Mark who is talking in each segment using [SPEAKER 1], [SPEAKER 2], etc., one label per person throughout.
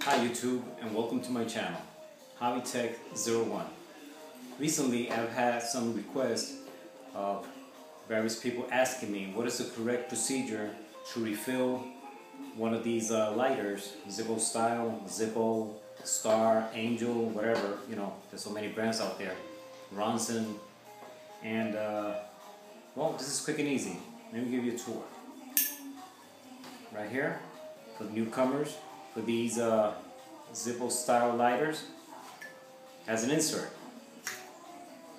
[SPEAKER 1] Hi YouTube, and welcome to my channel, HobbyTech01. Recently I've had some requests of various people asking me what is the correct procedure to refill one of these lighters, Zippo style, Zippo, Star, Angel, whatever, you know, there's so many brands out there, Ronson, and well, this is quick and easy. Let me give you a tour. Right here, for newcomers, for these Zippo style lighters, has an insert.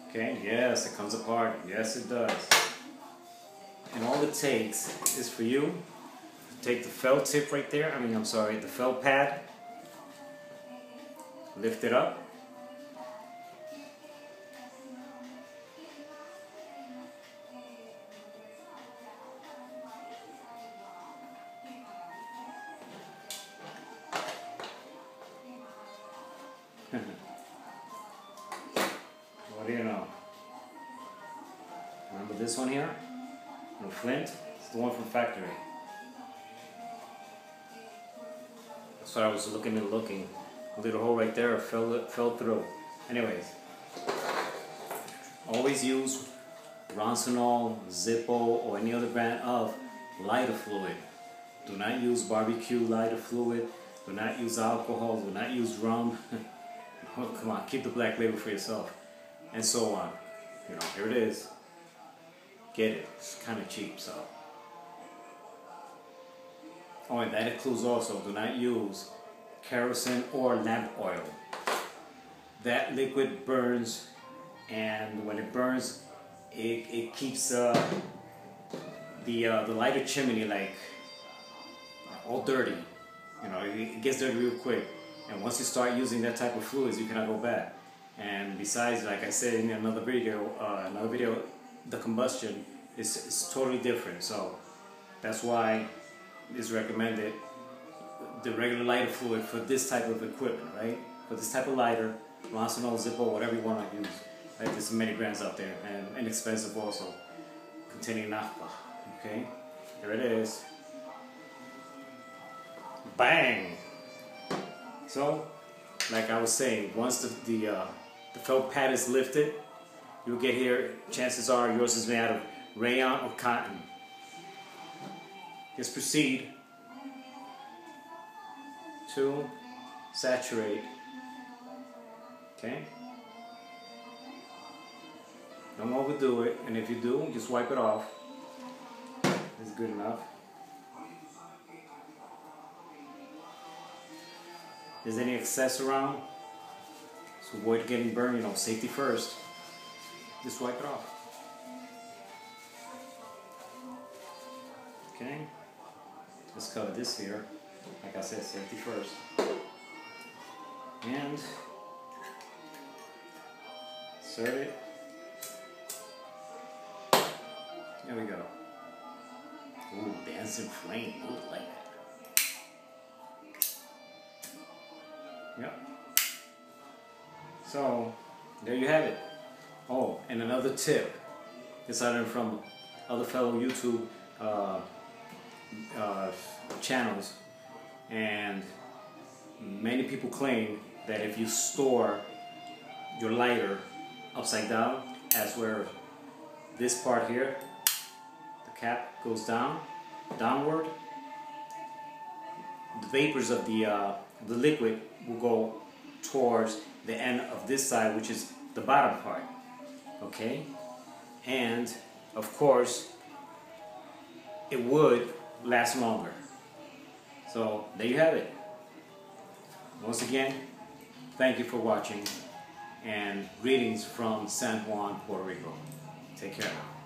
[SPEAKER 1] Okay, yes, it comes apart. Yes, it does. And all it takes is for you to take the felt tip right there, the felt pad, lift it up, what do you know? Remember this one here? The flint? It's the one from factory. That's what I was looking. A little hole right there fell through. Anyways, always use Ronson, Zippo, or any other brand of lighter fluid. Do not use barbecue lighter fluid. Do not use alcohol. Do not use rum. Oh, come on, keep the black label for yourself. And so on. You know, here it is. Get it. It's kind of cheap, so. Oh, and that includes also, do not use kerosene or lamp oil. That liquid burns, and when it burns, it keeps the lighter chimney like all dirty. You know, it gets dirty real quick. And once you start using that type of fluids, you cannot go back. And besides, like I said in another video, the combustion is totally different. So that's why it's recommended the regular lighter fluid for this type of equipment, right? For this type of lighter, Ronson, Zippo, whatever you want to use. Right? There's many brands out there, and inexpensive also, containing naphtha. Okay, there it is. Bang! So, like I was saying, once the felt pad is lifted, you'll get here, chances are yours is made out of rayon or cotton. Just proceed to saturate. Okay? Don't overdo it, and if you do, just wipe it off. It's good enough. If there's any excess around, so avoid getting burned, you know, safety first. Just wipe it off. Okay, let's cover this here. Like I said, safety first. And insert it. There we go. Ooh, dancing flame. Ooh, like that. Yep. So, there you have it. Oh, and another tip. This item from other fellow YouTube channels. And many people claim that if you store your lighter upside down, as where this part here, the cap goes downward, the vapors of the liquid will go towards the end of this side, which is the bottom part. Okay, and of course it would last longer. So there you have it. Once again, thank you for watching, and greetings from San Juan, Puerto Rico. Take care now.